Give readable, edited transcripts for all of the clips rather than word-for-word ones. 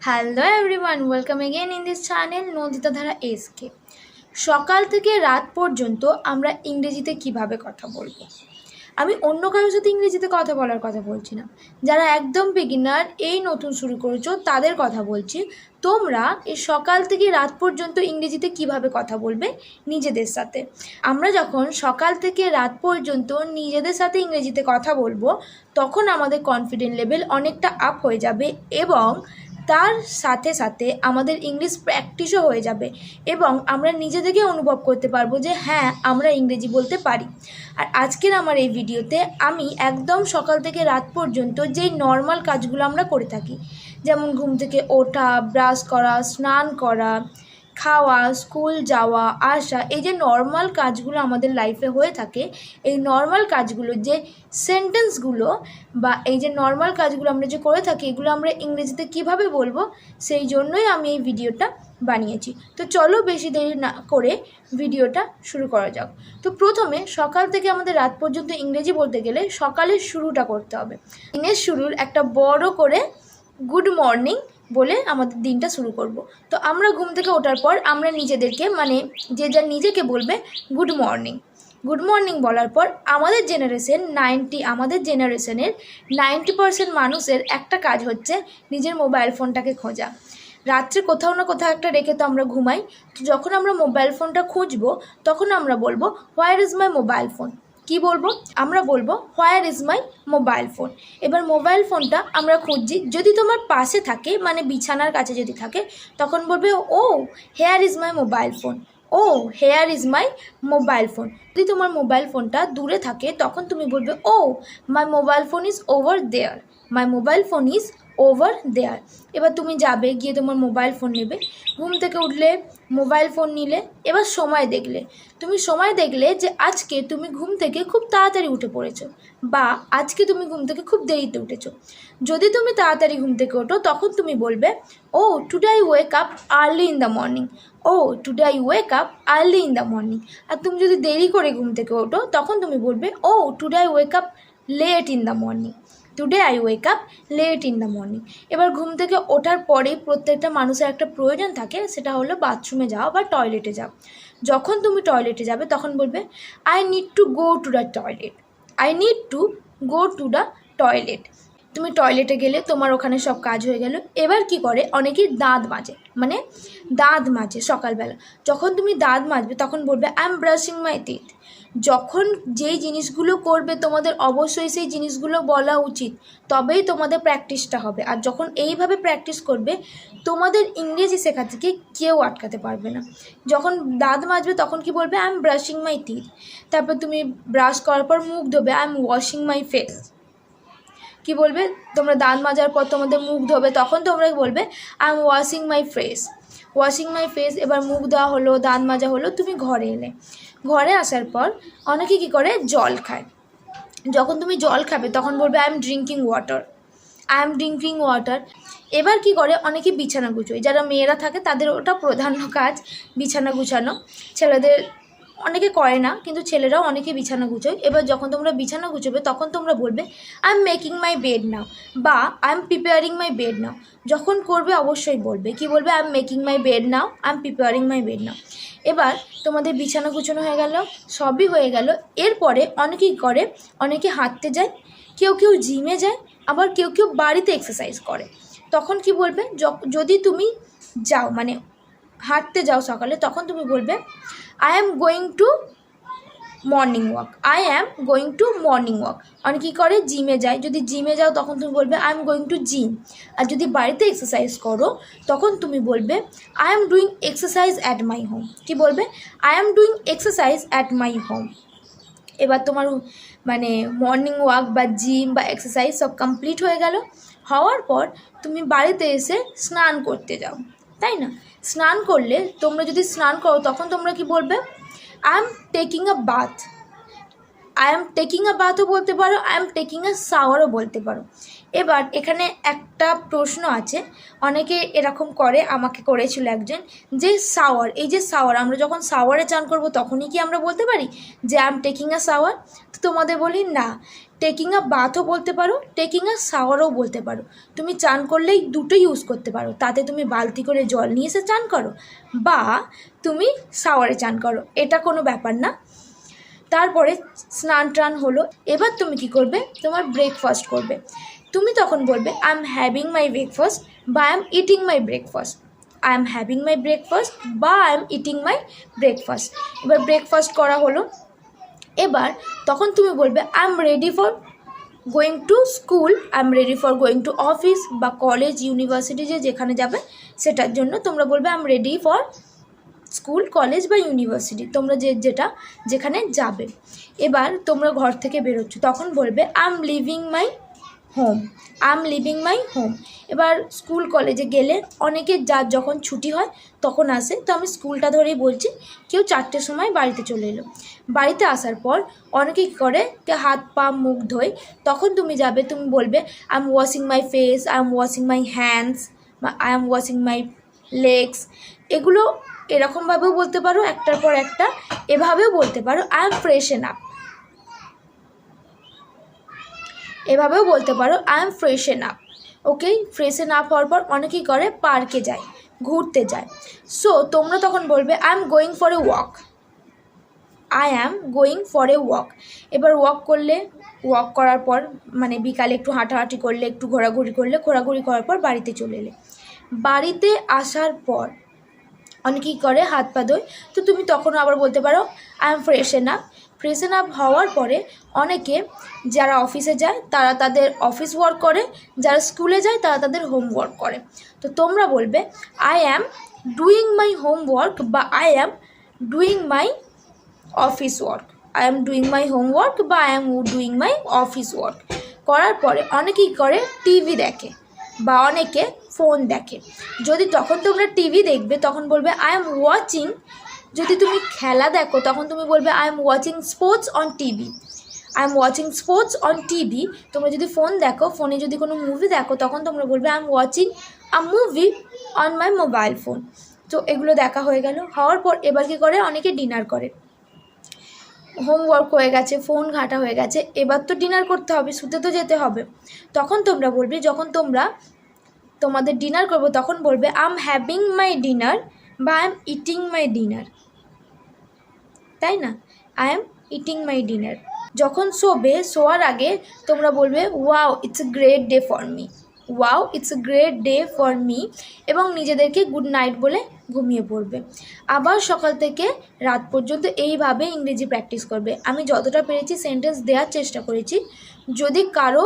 Hello everyone, welcome again in this channel Nandita ধারা SK. সকাল থেকে রাত পর্যন্ত আমরা ইংরেজিতে কিভাবে কথা বলবো। আমি অন্য কারোর সাথে ইংরেজিতে কথা বলার কথা বলছি না, যারা একদম বিগিনার, এই নতুন শুরু করেছো তাদের কথা বলছি। তোমরা এই সকাল থেকে রাত পর্যন্ত ইংরেজিতে কিভাবে কথা বলবে নিজেদের সাথে। আমরা যখন সকাল থেকে রাত পর্যন্ত নিজেদের সাথে ইংরেজিতে কথা বলবো, তখন আমাদের কনফিডেন্ট লেভেল অনেকটা আপ হয়ে যাবে এবং তার সাথে সাথে আমাদের ইংলিশ প্র্যাকটিসও হয়ে যাবে এবং আমরা নিজে থেকে অনুভব করতে পারবো যে হ্যাঁ, আমরা ইংরেজি বলতে পারি। আর আজকের আমার এই ভিডিওতে আমি একদম সকাল থেকে রাত পর্যন্ত যেই নর্মাল কাজগুলো আমরা করে থাকি, যেমন ঘুম থেকে ওঠা, ব্রাশ করা, স্নান করা, খাওয়া, স্কুল যাওয়া, আসা, এই যে নর্মাল কাজগুলো আমাদের লাইফে হয়ে থাকে, এই নর্মাল কাজগুলো যে সেন্টেন্সগুলো বা এই যে নর্মাল কাজগুলো আমরা যে করে থাকি, এগুলো আমরা ইংরেজিতে কিভাবে বলবো, সেই জন্যই আমি এই ভিডিওটা বানিয়েছি। তো চলো বেশি দেরি না করে ভিডিওটা শুরু করা যাক। তো প্রথমে সকাল থেকে আমাদের রাত পর্যন্ত ইংরেজি বলতে গেলে সকালের শুরুটা করতে হবে। দিনের শুরুর একটা বড় করে গুড মর্নিং বলে আমাদের দিনটা শুরু করব। তো আমরা ঘুম থেকে ওঠার পর আমরা নিজেদেরকে যে যা নিজেকে বলবে গুড মর্নিং। গুড মর্নিং বলার পর আমাদের জেনারেশনের 90% মানুষের একটা কাজ হচ্ছে নিজের মোবাইল ফোনটাকে খোঁজা। রাত্রে কোথাও না কোথাও একটা রেখে তো আমরা ঘুমাই। তো যখন আমরা মোবাইল ফোনটা খুঁজবো, তখন আমরা বলবো where is my mobile phone. কি বলবো? আমরা বলবো where is my mobile phone. এবার মোবাইল ফোনটা আমরা খুঁজছি, যদি তোমার পাশে থাকে, মানে বিছানার কাছে যদি থাকে, তখন বলবে oh here is my mobile phone. Oh here is my mobile phone. যদি তোমার মোবাইল ফোনটা দূরে থাকে, তখন তুমি বলবে oh my mobile phone is over there. My mobile phone is over there. এবার তুমি যাবে, গিয়ে তোমার মোবাইল ফোন নেবে। ঘুম থেকে উঠলে মোবাইল ফোন নিলে, এবার সময় দেখলে, তুমি সময় দেখলে যে আজকে তুমি ঘুম থেকে খুব তাড়াতাড়ি উঠে পড়েছো বা আজকে তুমি ঘুম থেকে খুব দেরিতে উঠেছো। যদি তুমি তাড়াতাড়ি ঘুম থেকে ওঠো, তখন তুমি বলবে oh today I wake up early in the morning. Oh today I wake up early in the morning. আর তুমি যদি দেরি করে ঘুম থেকে ওঠো, তখন তুমি বলবে oh today I wake up late in the morning. Today I wake up late in the morning. এবার ঘুম থেকে ওঠার পরেই প্রত্যেকটা মানুষের একটা প্রয়োজন থাকে, সেটা হলো বাথরুমে যাওয়া বা টয়লেটে যাওয়া। যখন তুমি টয়লেটে যাবে, তখন বলবে I need to go to the toilet. I need to go to the toilet. তুমি টয়লেটে গেলে, তোমার ওখানে সব কাজ হয়ে গেল। এবার কি করে, অনেকেই দাঁত মাজে সকালবেলা। যখন তুমি দাঁত মাজবে, তখন বলবে I am brushing my teeth. যখন যেই জিনিসগুলো করবে, তোমাদের অবশ্যই সেই জিনিসগুলো বলা উচিত, তবেই তোমাদের প্র্যাকটিসটা হবে। আর যখন এইভাবে প্র্যাকটিস করবে, তোমাদের ইংরেজি শেখা থেকে কেউ আটকাতে পারবে না। যখন দাঁত মাজবে, তখন কি বলবে I am brushing my teeth. তারপর তুমি ব্রাশ করার পর মুখ ধোবে, I am washing my face. কি বলবে, তোমরা দাঁত মাজার পর তোমাদের মুখ ধোবে, তখন তোমরা বলবে I am washing my face. Washing my face. এবার মুখ ধোয়া হলো, দাঁত মাজা হলো, তুমি ঘরে এলে। ঘরে আসার পর অনেকে কি করে, জল খায়। যখন তুমি জল খাবে, তখন বলবে I am drinking water. I am drinking water. এবার কি করে, অনেকে বিছানা গুছোয়। যারা মেয়েরা থাকে তাদের ওটা প্রধান কাজ, বিছানা গুছানো। ছেলেদের অনেকে করে না, কিন্তু ছেলেরাও অনেকে বিছানা গুছোয়। এবার যখন তোমরা বিছানা গুছোবে, তখন তোমরা বলবে I am making my bed now বা I am preparing my bed now. যখন করবে অবশ্যই বলবে, কি বলবে, I am making my bed now, I am preparing my bed now. এবার তোমাদের বিছানা গুছানো হয়ে গেল, সবই হয়ে গেল। এরপরে অনেকেই করে, অনেকে হাঁটতে যায়, কেউ কেউ জিমে যায়, আবার কেউ কেউ বাড়িতে এক্সারসাইজ করে। তখন কি বলবে, যদি তুমি যাও, মানে হাঁটতে যাও সকালে, তখন তুমি বলবে I am going to morning walk. I am going to morning walk. অনেক কী করে, জিমে যায়। যদি জিমে যাও, তখন তুমি বলবে I am going to gym. আর যদি বাড়িতে এক্সারসাইজ করো, তখন তুমি বলবে I am doing exercise at my home. কী বলবে, I am doing exercise at my home. এবার তোমার মর্নিং ওয়াক বা জিম বা এক্সারসাইজ সব কমপ্লিট হয়ে গেল। হওয়ার পর তুমি বাড়িতে এসে স্নান করতে যাও, তাই না? স্নান করলে, তোমরা যদি স্নান করো, তখন তোমরা কি বলবে, I am taking a bath. I am taking a বাথও বলতে পারো, আই এম টেকিং আ শাওয়ারও বলতে পারো। এবার এখানে একটা প্রশ্ন আছে, অনেকে এরকম করে, আমাকে করেছিল একজন, যে শাওয়ার, এই যে শাওয়ার, আমরা যখন শাওয়ারে চান করব, তখনই কি আমরা বলতে পারি যে I am taking a shower? তো তোমাদের বলি না, টেকিং আ বাথও বলতে পারো, টেকিং আ শাওয়ারও বলতে পারো। তুমি চান করলেই দুটোই ইউজ করতে পারো। তাতে তুমি বালতি করে জল নিয়ে এসে চান করো বা তুমি শাওয়ারে চান করো, এটা কোনো ব্যাপার না। তারপরে স্নান টান হলো, এবার তুমি কি করবে, তোমার ব্রেকফাস্ট করবে। তুমি তখন বলবে I am having my breakfast বা I am eating my breakfast. I am having my breakfast বা I am eating my breakfast. এবার ব্রেকফাস্ট করা হলো, এবার তখন তুমি বলবে I am ready for going to school, I am ready for going to office বা কলেজ ইউনিভার্সিটি, যেখানে যাবে সেটার জন্য তোমরা বলবে I am ready for school, college বা ইউনিভার্সিটি, তোমরা যেখানে যাবে। এবার তোমরা ঘর থেকে বেরোচ্ছ, তখন বলবে I M leaving my home, I am leaving my home. এবার স্কুল কলেজে গেলে অনেকে যার যখন ছুটি হয় তখন আসে, তো আমি স্কুলটা ধরেই বলছি। কেউ 4টের সময় বাড়িতে চলে এলো, বাড়িতে আসার পর অনেকে কী করে, হাত পা মুখ ধোয়, তখন তুমি যাবে, তুমি বলবে I am washing my face, I am washing my hands, I am washing my legs. এগুলো এরকমভাবেও বলতে পারো, একটার পর একটা, এভাবেও বলতে পারো আই এম ফ্রেশন আপ, এভাবেও বলতে পারো I M ফ্রেশন up. Okay, ফ্রেশন up হওয়ার পর অনেকেই করে পার্কে যায়, ঘুরতে যায়। সো তোমরা তখন বলবে I am going for a walk, I am going for a walk. এবার ওয়াক করলে, ওয়াক করার পর মানে বিকালে একটু হাঁটাহাঁটি করলে, একটু ঘোরাঘুরি করলে, ঘোরাঘুরি করার পর বাড়িতে চলে এলে। বাড়িতে আসার পর অনেকেই করে হাত পা ধোয়, তো তুমি তখনও আবার বলতে পারো আই এম ফ্রেশন আপ। ফ্রেশন আপ হওয়ার পরে অনেকে যারা অফিসে যায় তারা তাদের অফিস ওয়ার্ক করে, যারা স্কুলে যায় তারা তাদের হোমওয়ার্ক করে। তো তোমরা বলবে I am doing my homework বা I am doing my office work, I am doing my homework বা I am doing my office work. করার পরে অনেকেই করে টিভি দেখে বা অনেকে ফোন দেখে। যদি তখন তোমরা টিভি দেখবে তখন বলবে আই এম ওয়াচিং, যদি তুমি খেলা দেখো তখন তুমি বলবে I am watching sports on TV, I am watching sports on TV. তোমরা যদি ফোন দেখো, ফোনে যদি কোনো মুভি দেখো তখন তোমরা বলবে I am watching a movie on my mobile phone. তো এগুলো দেখা হয়ে গেল। হওয়ার পর এবার কী করে, অনেকে ডিনার করে। হোমওয়ার্ক হয়ে গেছে, ফোন ঘাঁটা হয়ে গেছে, এবার তো ডিনার করতে হবে, শুতে তো যেতে হবে। তখন তোমরা বলবে, যখন তোমরা তোমাদের ডিনার করবো তখন বলবে I am having my dinner বা I am eating my dinner, তাই না? I am eating my dinner. যখন শোয়ার আগে তোমরা বলবে wow it's a great day for me, wow it's a great day for me, এবং নিজেদেরকে গুড নাইট বলে ঘুমিয়ে পড়বে। আবার সকাল থেকে রাত পর্যন্ত এইভাবে ইংরেজি প্র্যাকটিস করবে। আমি যতটা পেরেছি সেন্টেন্স দেওয়ার চেষ্টা করেছি। যদি কারো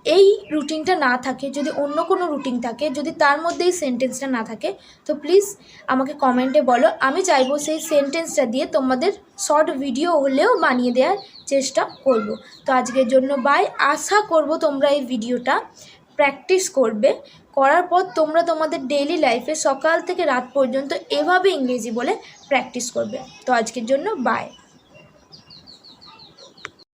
এই রুটিনটা না থাকে, যদি অন্য কোনো রুটিন থাকে, যদি তার মধ্যে এই সেন্টেন্সটা না থাকে, তো প্লিজ আমাকে কমেন্টে বলো। আমি চাইবো সেই সেন্টেন্সটা দিয়ে তোমাদের শর্ট ভিডিও হলেও বানিয়ে দেওয়ার চেষ্টা করব। তো আজকের জন্য বাই। আশা করব তোমরা এই ভিডিওটা প্র্যাকটিস করবে, করার পর তোমরা তোমাদের ডেইলি লাইফে সকাল থেকে রাত পর্যন্ত এভাবে ইংরেজি বলে প্র্যাকটিস করবে। তো আজকের জন্য বাই।